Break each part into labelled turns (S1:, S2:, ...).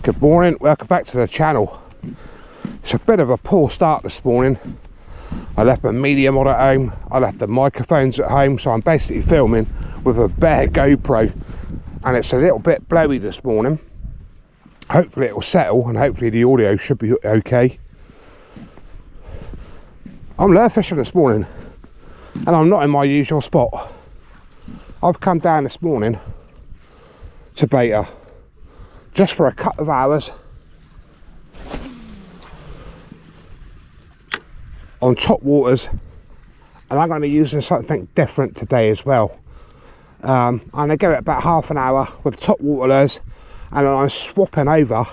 S1: Good morning, welcome back to the channel. It's a bit of a poor start this morning. I left my media mod at home, I left the microphones at home, so I'm basically filming with a bare GoPro, and it's a little bit blowy this morning. Hopefully it will settle and hopefully the audio should be okay. I'm lure fishing this morning and I'm not in my usual spot. I've come down this morning to Beta just for a couple of hours on Topwaters, and I'm going to be using something different today as well. I'm going to give it about half an hour with the Topwater lures, and then I'm swapping over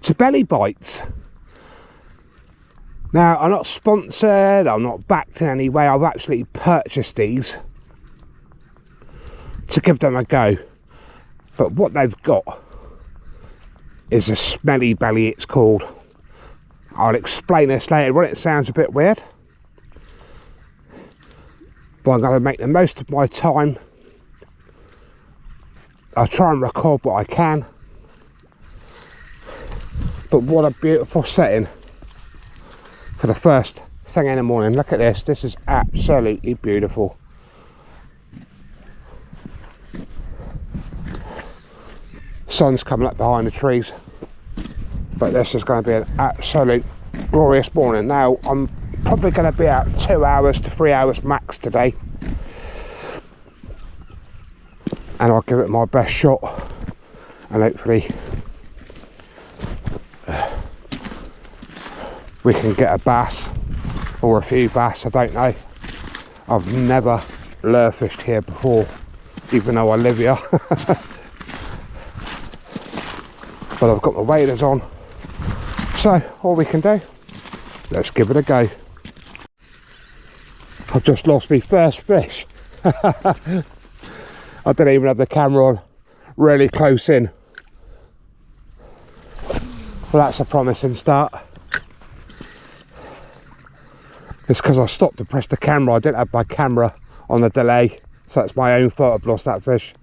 S1: to belly bites. Now, I'm not sponsored, I'm not backed in any way, I've actually purchased these to give them a go. But what they've got is a smelly belly, it's called. I'll explain this later on, it sounds a bit weird. But I'm going to make the most of my time. I'll try and record what I can. But what a beautiful setting for the first thing in the morning. Look at this, this is absolutely beautiful. Sun's coming up behind the trees, but this is going to be an absolute glorious morning. Now I'm probably going to be out 2 hours to 3 hours max today, and I'll give it my best shot, and hopefully we can get a bass or a few bass. I don't know, I've never lure fished here before, even though I live here. But I've got my waders on, so all we can do, let's give it a go. I've just lost my first fish. I didn't even have the camera on really close in. Well, that's a promising start. It's because I stopped to press the camera, I didn't have my camera on the delay, so it's my own fault I've lost that fish.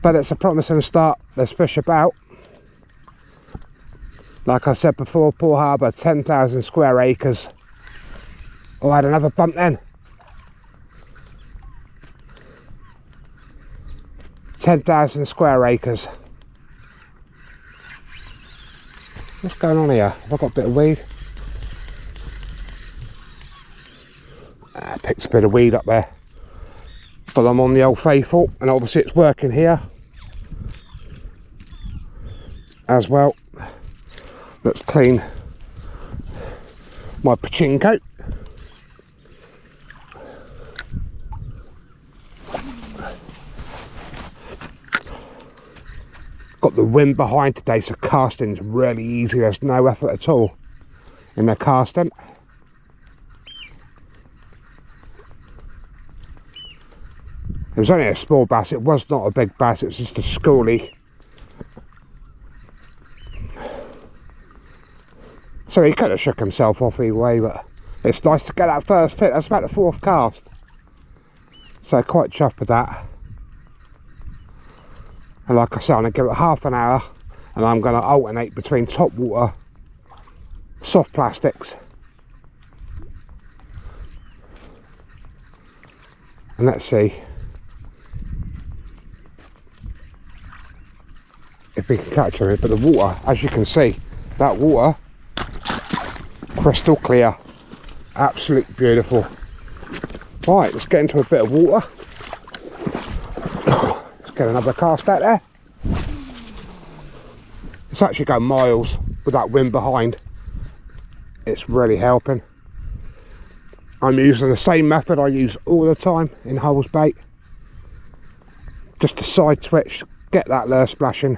S1: But it's a promising start, there's fish about. Like I said before, Poor Harbour, 10,000 square acres. Oh, I had another bump then. 10,000 square acres. What's going on here? Have I got a bit of weed? I picked a bit of weed up there. But I'm on the Old Faithful, and obviously it's working here as well. Let's clean my pachinko. Got the wind behind today, so casting's really easy. There's no effort at all in the casting. It was only a small bass, it was not a big bass, it's just a schoolie. So he could have shook himself off either way, but it's nice to get that first hit. That's about the fourth cast. So quite chuffed with that. And like I said, I'm going to give it half an hour, and I'm going to alternate between Topwater, soft plastics, and let's see if we can catch it. But the water, as you can see, that water, crystal clear, absolutely beautiful. Right, let's get into a bit of water. Let's get another cast out there. It's actually going miles with that wind behind. It's really helping. I'm using the same method I use all the time in Hulls bait. Just a side twitch, get that lure splashing.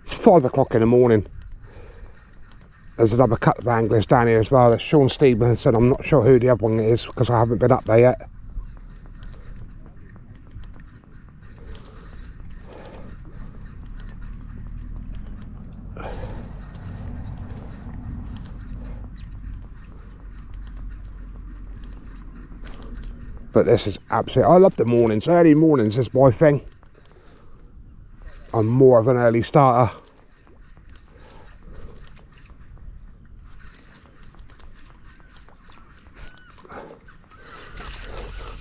S1: It's 5 o'clock in the morning. There's another couple of anglers down here as well. There's Sean Stevenson. I'm not sure who the other one is because I haven't been up there yet. But this is absolutely, I love the mornings. Early mornings is my thing. I'm more of an early starter.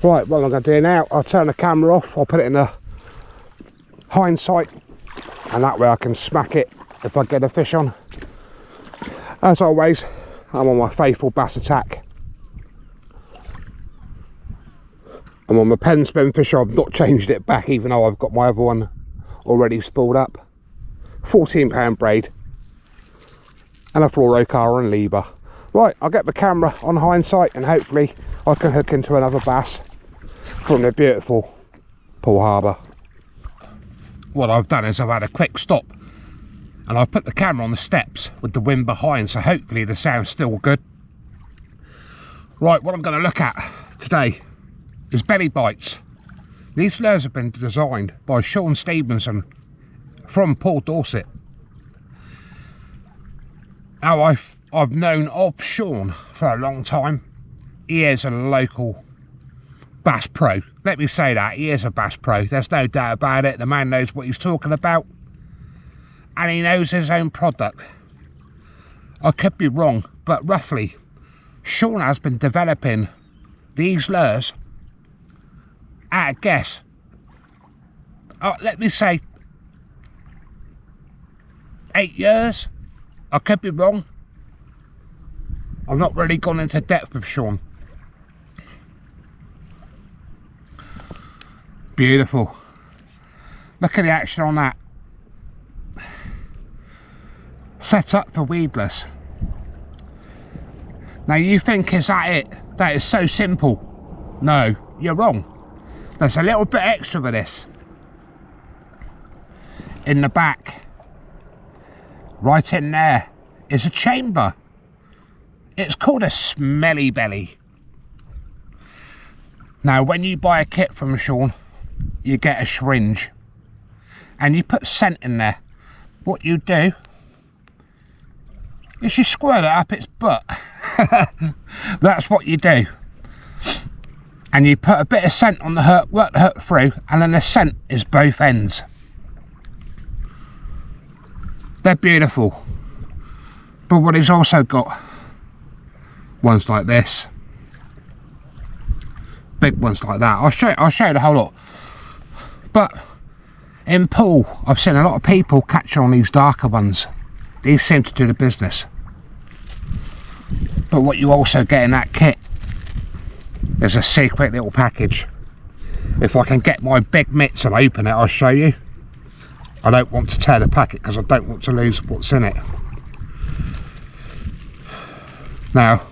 S1: Right, what I'm going to do now, I'll turn the camera off, I'll put it in the hindsight, and that way I can smack it if I get a fish on. As always, I'm on my faithful bass attack. I'm on my pen spin fish, I've not changed it back even though I've got my other one already spooled up. 14-pound braid and a fluorocar and lever. Right, I'll get the camera on hindsight and hopefully I can hook into another bass from the beautiful Poole Harbour. What I've done is I've had a quick stop and I've put the camera on the steps with the wind behind, so hopefully the sound's still good. Right, what I'm going to look at today is belly bites. These lures have been designed by Sean Stevenson from Port Dorset. Now I've known of Sean for a long time. He is a local bass pro. Let me say that, he is a bass pro. There's no doubt about it. The man knows what he's talking about. And he knows his own product. I could be wrong, but roughly, Sean has been developing these lures at a guess. Let me say 8 years. I could be wrong. I've not really gone into depth with Sean. Beautiful. Look at the action on that. Set up for weedless. Now you think, is that it? That is so simple. No, you're wrong. There's a little bit extra with this. In the back, right in there, is a chamber. It's called a smelly belly. Now when you buy a kit from Sean, you get a syringe and you put scent in there. What you do is you squirt it up its butt. That's what you do. And you put a bit of scent on the hook, work the hook through, and then the scent is both ends. They're beautiful. But what he's also got, ones like this, big ones like that. I'll show you the whole lot. But in Poole, I've seen a lot of people catch on these darker ones. These seem to do the business. But what you also get in that kit, there's a secret little package. If I can get my big mitts and open it, I'll show you. I don't want to tear the packet because I don't want to lose what's in it. Now,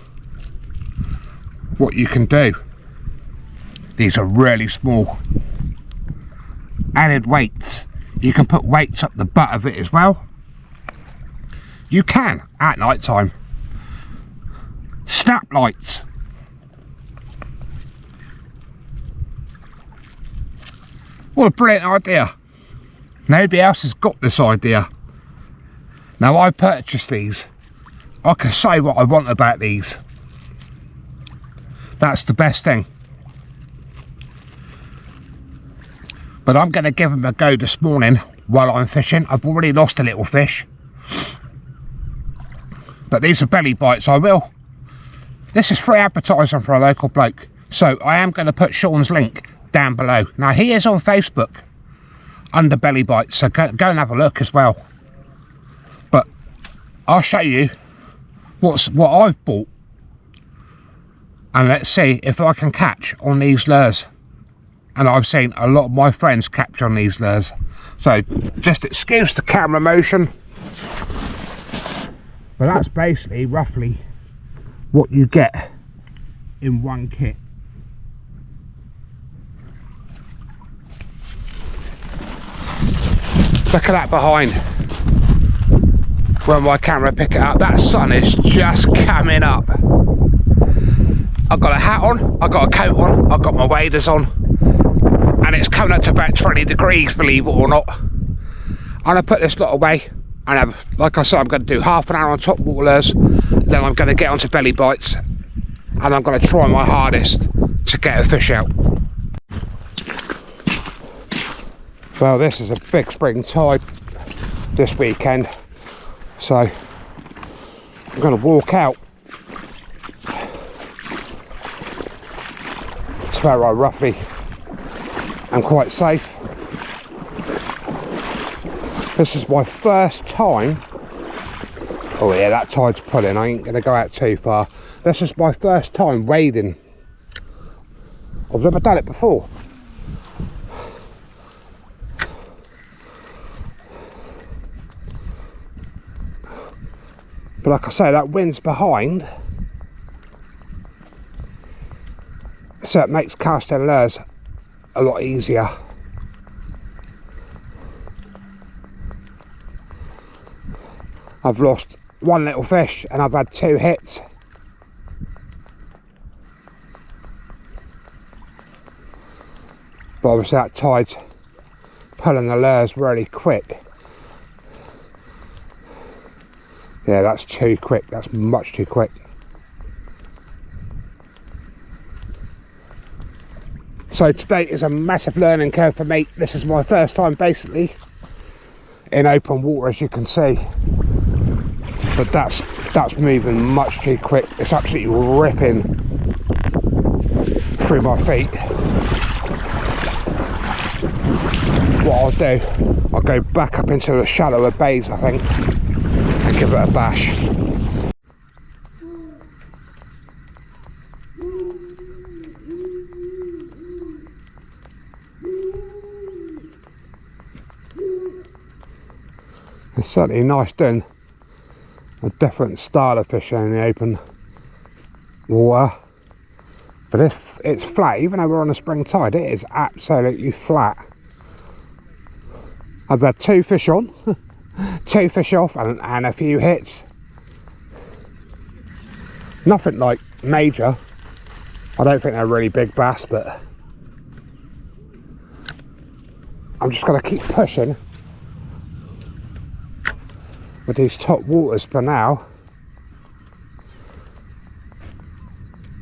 S1: what you can do, these are really small. Added weights. You can put weights up the butt of it as well. You can, at night time. Snap lights. What a brilliant idea. Nobody else has got this idea. Now I purchased these. I can say what I want about these. That's the best thing. But I'm going to give them a go this morning while I'm fishing. I've already lost a little fish. But these are belly bites, I will. This is free advertising for a local bloke. So I am going to put Sean's link down below. Now he is on Facebook under belly bites, so go and have a look as well. But I'll show you what I've bought. And let's see if I can catch on these lures. And I've seen a lot of my friends catch on these lures. So just excuse the camera motion. But that's basically roughly what you get in one kit. Look at that behind. When my camera pick it up, that sun is just coming up. I've got a hat on, I've got a coat on, I've got my waders on, and it's coming up to about 20 degrees, believe it or not. I'm going to put this lot away, and like I said, I'm going to do half an hour on top water lures, then I'm going to get onto belly bites, and I'm going to try my hardest to get a fish out. Well, this is a big spring tide this weekend, so I'm going to walk out to where I roughly am quite safe. This is my first time. Oh yeah, that tide's pulling. I ain't going to go out too far. This is my first time wading. I've never done it before. But like I say, that wind's behind, so it makes casting lures a lot easier. I've lost one little fish and I've had 2 hits. But obviously that tide's pulling the lures really quick. Yeah, that's too quick. That's much too quick. So today is a massive learning curve for me. This is my first time basically in open water, as you can see. But that's moving much too quick. It's absolutely ripping through my feet. What I'll do, I'll go back up into the shallower bays, I think, and give it a bash. It's certainly nice doing a different style of fishing in the open water. But if it's flat, even though we're on a spring tide, it is absolutely flat. I've had 2 fish on, 2 fish off, and a few hits. Nothing like major. I don't think they're really big bass, but I'm just going to keep pushing with these top waters for now.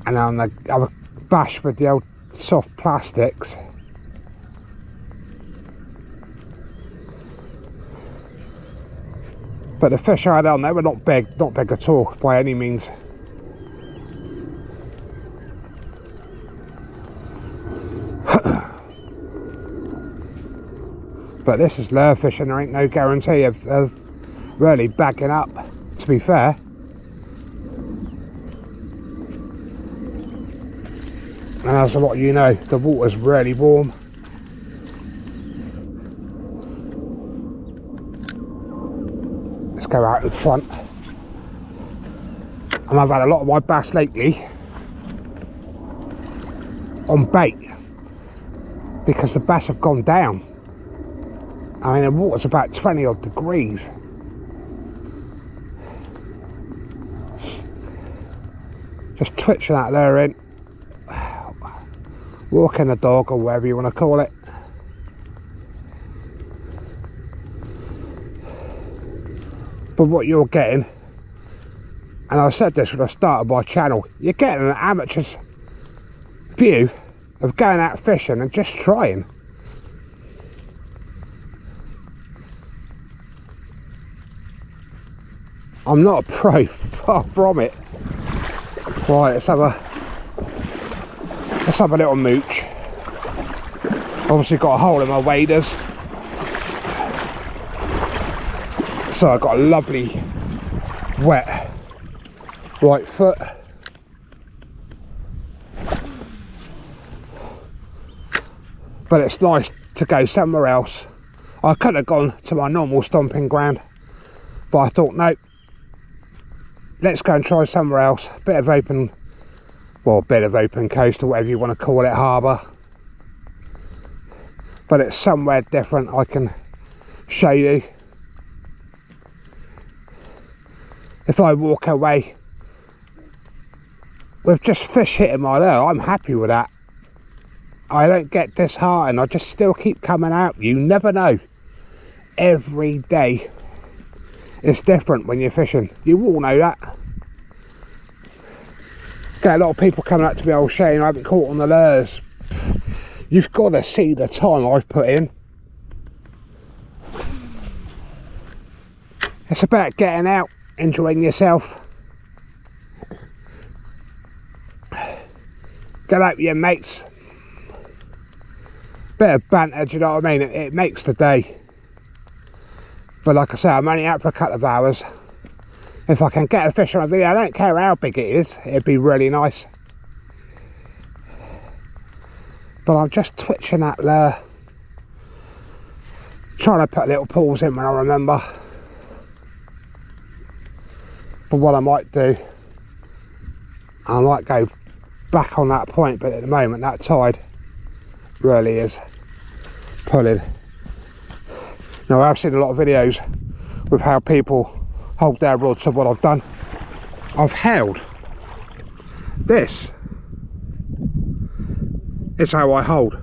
S1: And I'm going to have a bash with the old soft plastics. But the fish I had on there were not big at all by any means. But this is lure fishing, there ain't no guarantee of really backing up, to be fair. And as a lot of you know, the water's really warm. Let's go out in front. And I've had a lot of my bass lately on bait because the bass have gone down. I mean, the water's about 20 odd degrees. Just twitching that lure in, walking the dog, or whatever you want to call it. But what you're getting, and I said this when I started my channel, you're getting an amateur's view of going out fishing and just trying. I'm not a pro, far from it. Right, let's have a little mooch. Obviously got a hole in my waders, so I've got a lovely wet right foot. But it's nice to go somewhere else. I could have gone to my normal stomping ground, but I thought, no, let's go and try somewhere else. Bit of open coast, or whatever you want to call it, harbour. But it's somewhere different. I can show you. If I walk away with just fish hitting my lure, I'm happy with that. I don't get disheartened. I just still keep coming out. You never know. Every day it's different when you're fishing. You all know that. Get a lot of people coming up to me, oh Shane, I haven't caught on the lures. You've got to see the time I've put in. It's about getting out, enjoying yourself. Get out with your mates. Bit of banter, do you know what I mean? It makes the day. But like I say, I'm only out for a couple of hours. If I can get a fish on a video, I don't care how big it is, it'd be really nice. But I'm just twitching that lure. Trying to put little pulls in when I remember. But what I might do, I might go back on that point, but at the moment that tide really is pulling. Now I've seen a lot of videos with how people hold their rods, so what I've done, I've held this. It's how I hold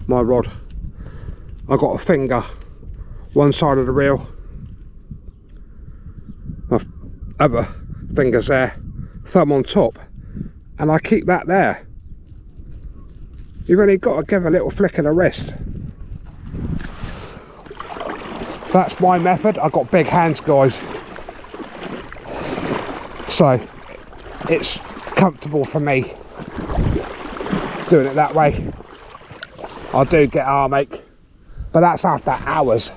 S1: my rod. I've got a finger one side of the reel, my other finger's there, thumb on top, and I keep that there. You've only got to give a little flick of the wrist. That's my method. I've got big hands, guys, so it's comfortable for me doing it that way. I do get arm ache, but that's after hours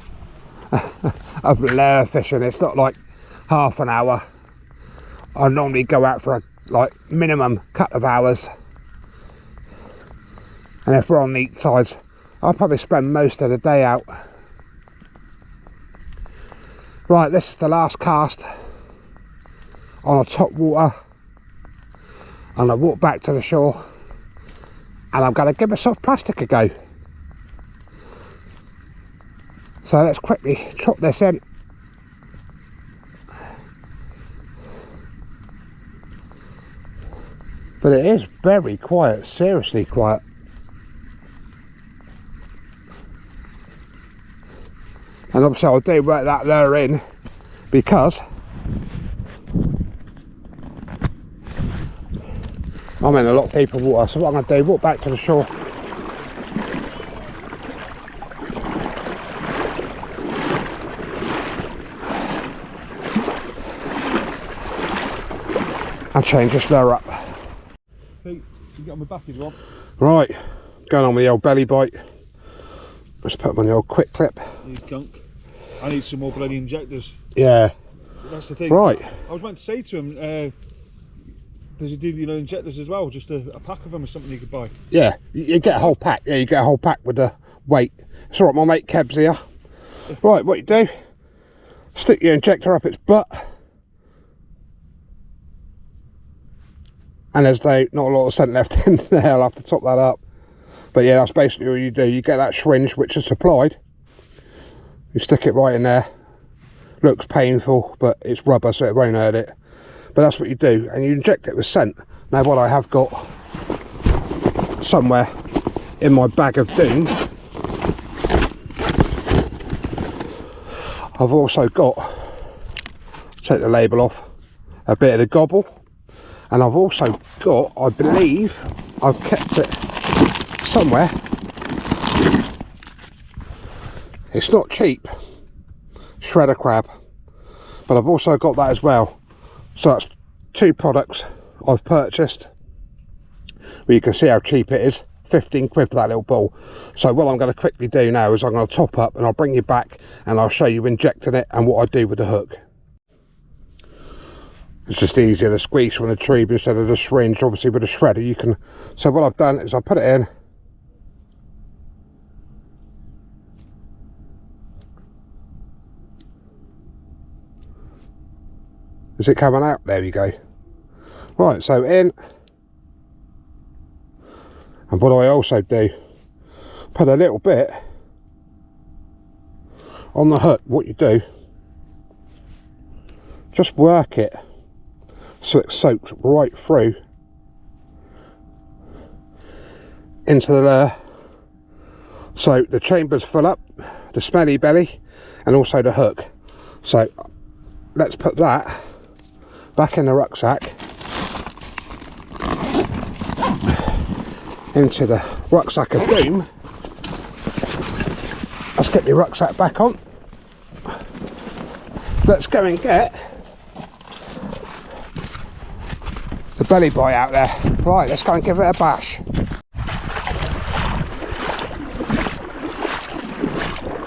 S1: of lure fishing. It's not like half an hour. I normally go out for a minimum couple of hours, and if we're on neat tides, I'll probably spend most of the day out. Right, this is the last cast on a top water, and I walk back to the shore, and I'm going to give my soft plastic a go. So let's quickly chop this in. But it is very quiet, seriously quiet. And obviously I'll do work that lure in because I'm in a lot deeper water. So what I'm going to do, walk back to the shore, and change this lure up.
S2: Pete, you can get on my back if you want.
S1: Right, going on with the old belly bite. Let's put them on the old quick clip.
S2: Need gunk. I need some more bloody injectors.
S1: Yeah.
S2: That's the thing.
S1: Right.
S2: I was meant to say to him, does he do, injectors as well? Just a pack of them or something you could buy?
S1: Yeah, you get a whole pack. Yeah, you get a whole pack with the weight. It's all right, my mate Keb's here. Right, what you do, stick your injector up its butt. And there's not a lot of scent left in there. I'll have to top that up. But yeah, that's basically what you do. You get that syringe which is supplied. You stick it right in there. Looks painful, but it's rubber, so it won't hurt it. But that's what you do, and you inject it with scent. Now what I have got somewhere in my bag of doom, I've also got, take the label off, a bit of the gobble. And I've also got, I believe, I've kept it somewhere. It's not cheap, shredder crab, but I've also got that as well. So that's two products I've purchased. Well, you can see how cheap it is, 15 quid for that little ball. So what I'm going to quickly do now is I'm going to top up, and I'll bring you back and I'll show you injecting it and what I do with the hook. It's just easier to squeeze from the tube instead of the syringe. Obviously with a shredder you can. So what I've done is I put it in. Is it coming out? There we go. Right, so in. And what I also do, put a little bit on the hook. What you do, just work it so it soaks right through into the lure. So the chambers fill up, the smelly belly, and also the hook. So let's put that back in the rucksack. into the rucksack of doom. Let's get your rucksack back on. Let's go and get the belly bite out there. Right, let's go and give it a bash.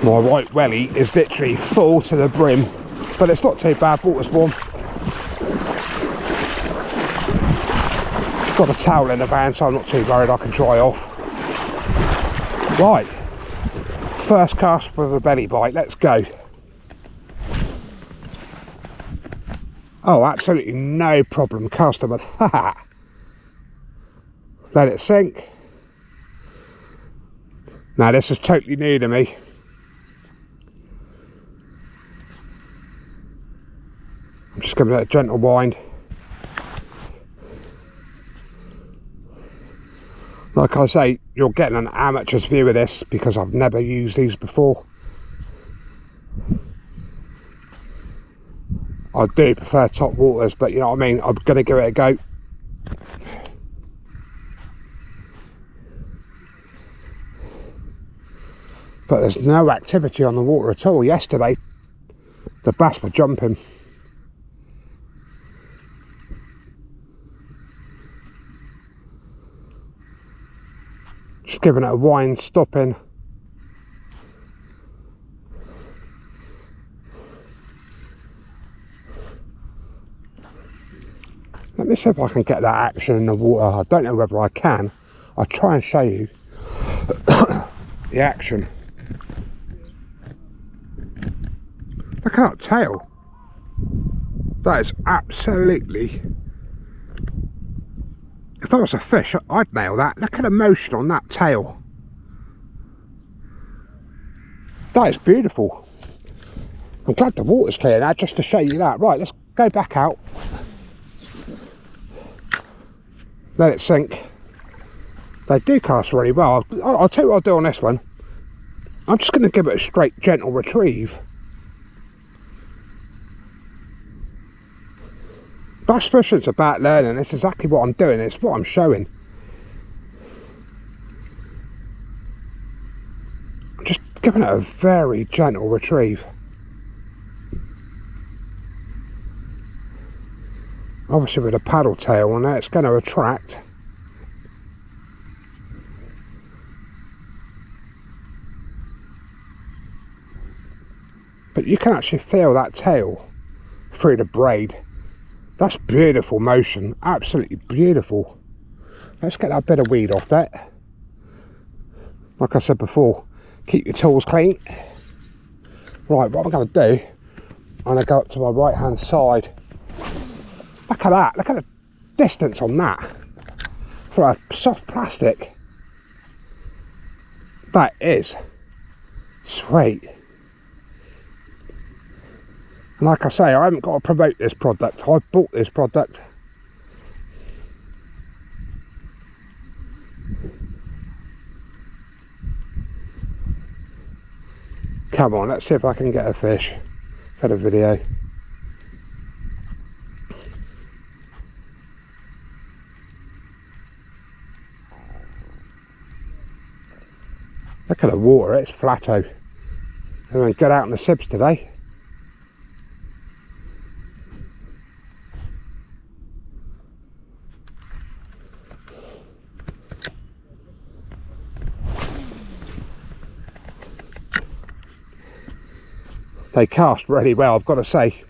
S1: My right welly is literally full to the brim, but it's not too bad, water's warm. Got a towel in the van, so I'm not too worried, I can dry off. Right, first cast with a belly bite, let's go. Oh, absolutely no problem, casting with that. Let it sink. Now this is totally new to me. I'm just giving it a gentle wind. Like I say, you're getting an amateur's view of this because I've never used these before. I do prefer top waters, but you know what I mean, I'm going to give it a go. But there's no activity on the water at all. Yesterday, the bass were jumping. Just giving it a wind, stopping. Let me see if I can get that action in the water. I don't know whether I can. I'll try and show you the action. Look at that tail. That is absolutely... If I was a fish, I'd nail that. Look at the motion on that tail. That is beautiful. I'm glad the water's clear now, just to show you that. Right, let's go back out. Let it sink. They do cast really well. I'll tell you what I'll do on this one. I'm just going to give it a straight, gentle retrieve. Bass fishing's about learning. It's exactly what I'm doing. It's what I'm showing. I'm just giving it a very gentle retrieve. Obviously with a paddle tail on there, it's going to attract. But you can actually feel that tail through the braid. That's beautiful motion, absolutely beautiful. Let's get that bit of weed off that. Like I said before, keep your tools clean. Right, what I'm going to do, I'm going to go up to my right hand side. Look at that, look at the distance on that. For a soft plastic. That is sweet. And like I say, I haven't got to promote this product. I bought this product. Come on, let's see if I can get a fish for the video. Look at the water, it's flatto. And then get out in the sibs today. They cast really well, I've got to say.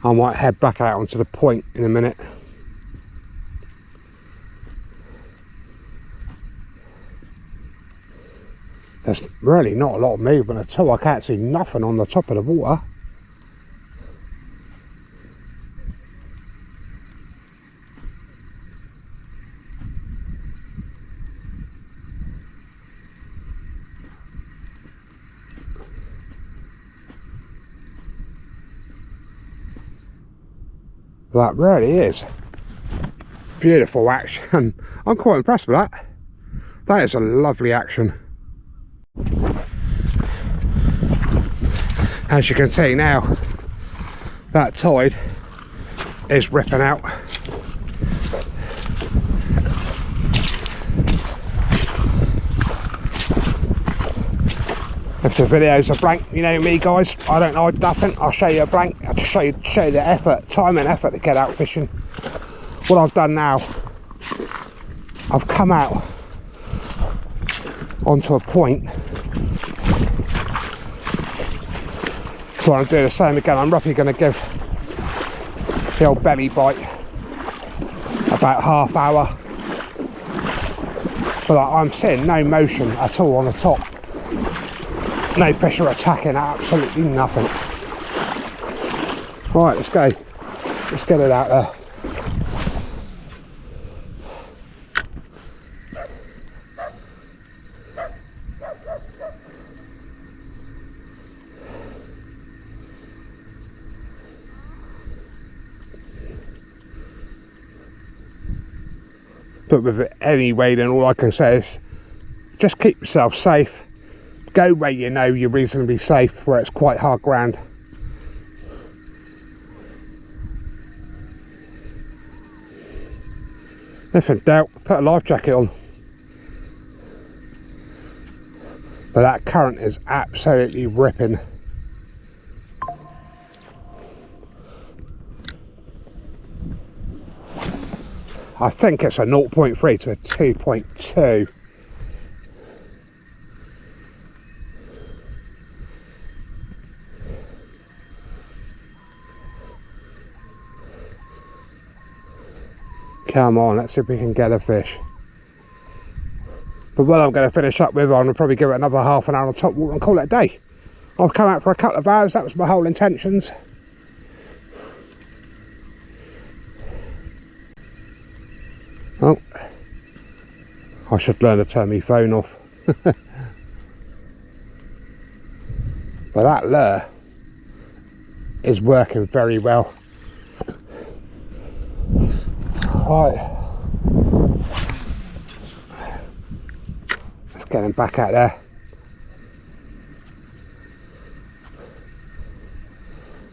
S1: I might head back out onto the point in a minute. There's really not a lot of movement at all. I can't see nothing on the top of the water. That really is beautiful action. I'm quite impressed with that. That is a lovely action. As you can see now, that tide is ripping out. If the videos are blank, you know me guys, I don't hide nothing. I'll show you a blank, I'll show you the effort, time and effort to get out fishing. What I've done now, I've come out onto a point. So I'm doing the same again. I'm roughly going to give the old belly bite about half hour. But I'm seeing no motion at all on the top. No fish are attacking, absolutely nothing. Right, let's go. Let's get it out there. But with any wading, all I can say is just keep yourself safe. Go where you know you're reasonably safe, where it's quite hard ground. If in doubt, put a life jacket on. But that current is absolutely ripping. I think it's a 0.3 to a 2.2. Come on, let's see if we can get a fish. But what I'm going to finish up with, I'm going to probably give it another half an hour on top water and call it a day. I've come out for a couple of hours, that was my whole intentions. Oh, I should learn to turn my phone off. But that lure is working very well. Right, let's get him back out there.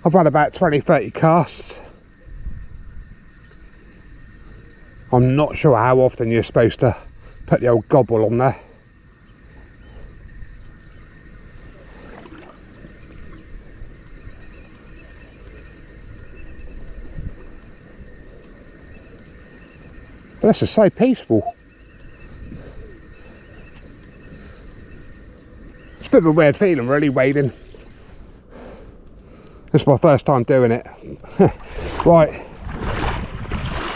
S1: I've had about 20-30 casts. I'm not sure how often you're supposed to put the old gobble on there. But this is so peaceful. It's a bit of a weird feeling really wading. This is my first time doing it. Right,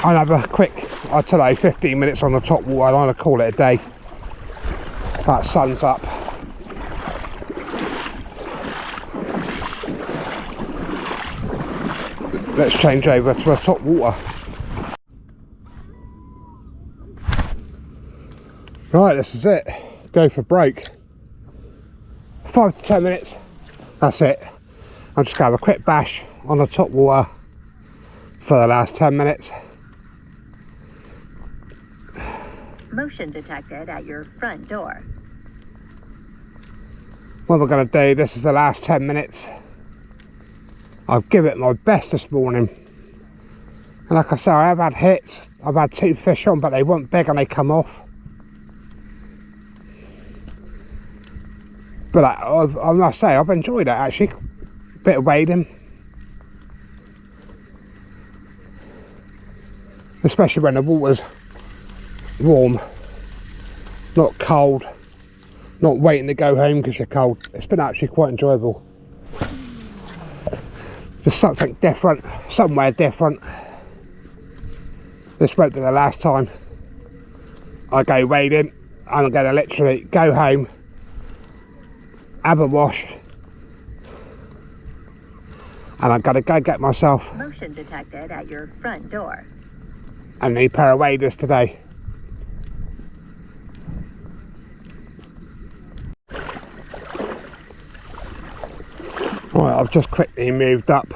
S1: I'll have a quick, I'd say 15 minutes on the top water and I'll call it a day. That sun's up. Let's change over to a top water. Right, this is it. Go for break. 5 to 10 minutes. That's it. I'm just going to have a quick bash on the top water for the last 10 minutes.
S3: Motion detected at your front door.
S1: What we're going to do, this is the last 10 minutes. I'll give it my best this morning. And like I say, I have had hits. I've had 2 fish on, but they weren't big and they come off. But I must say, I've enjoyed it actually. Bit of wading. Especially when the water's warm. Not cold. Not waiting to go home because you're cold. It's been actually quite enjoyable. Just something different. Somewhere different. This won't be the last time I go wading. I'm going to literally go home, have a wash, and I'm going to go get myself
S3: Motion detected at your front door.
S1: a new pair of waders today. Right, I've just quickly moved up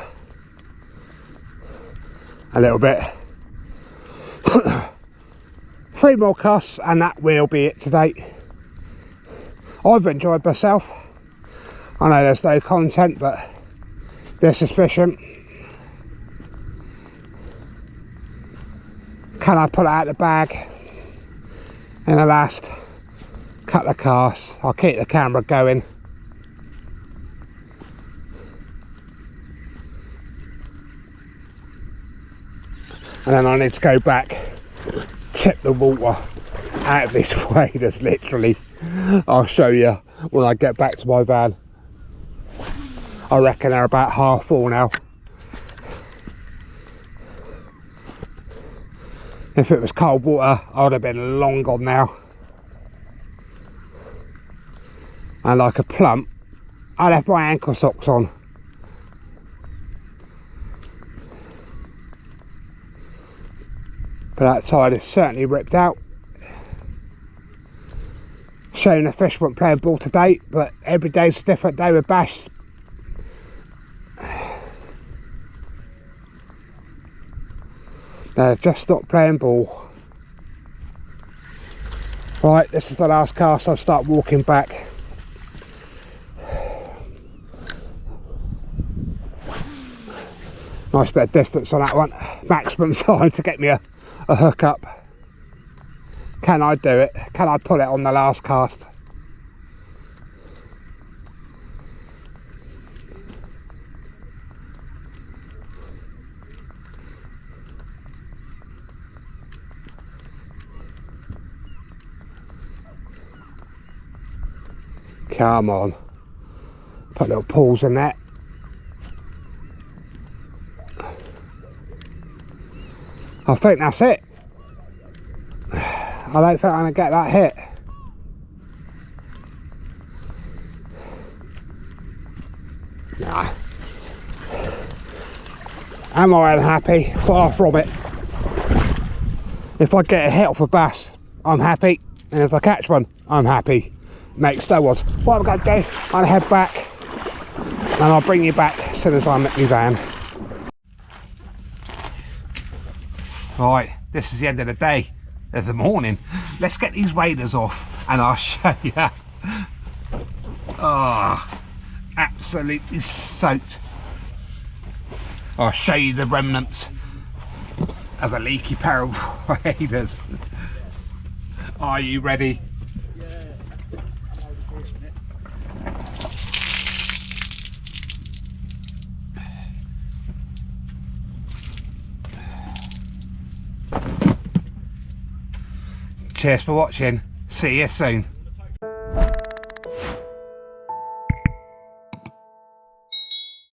S1: a little bit. 3 more casts and that will be it today. I've enjoyed myself. I know there's no content, but This is fishing. Can I pull it out of the bag in the last couple of casts? I'll keep the camera going. And then I need to go back, tip the water out of these waders, literally. I'll show you when I get back to my van. I reckon they're about half full now. If it was cold water, I would have been long gone now. And like a plump, I left my ankle socks on. But that tide is certainly ripped out. Showing the fish weren't playing ball today, but every day's a different day with bass. They've just stopped playing ball. Right, this is the last cast. I'll start walking back. Nice bit of distance on that one. Maximum time to get me a hook up. Can I do it? Can I pull it on the last cast? Come on. Put little pulls in that. I think that's it. I don't think I'm going to get that hit. Nah. Am I unhappy? Far from it. If I get a hit off a bass, I'm happy. And if I catch one, I'm happy. Makes no odds. What I'm going to do, I'll head back and I'll bring you back as soon as I'm at my van. Right, this is the end of the day. There's the morning. Let's get these waders off and I'll show you. Oh, absolutely soaked. I'll show you the remnants of a leaky pair of waders. Are you ready? Cheers for watching. See you soon.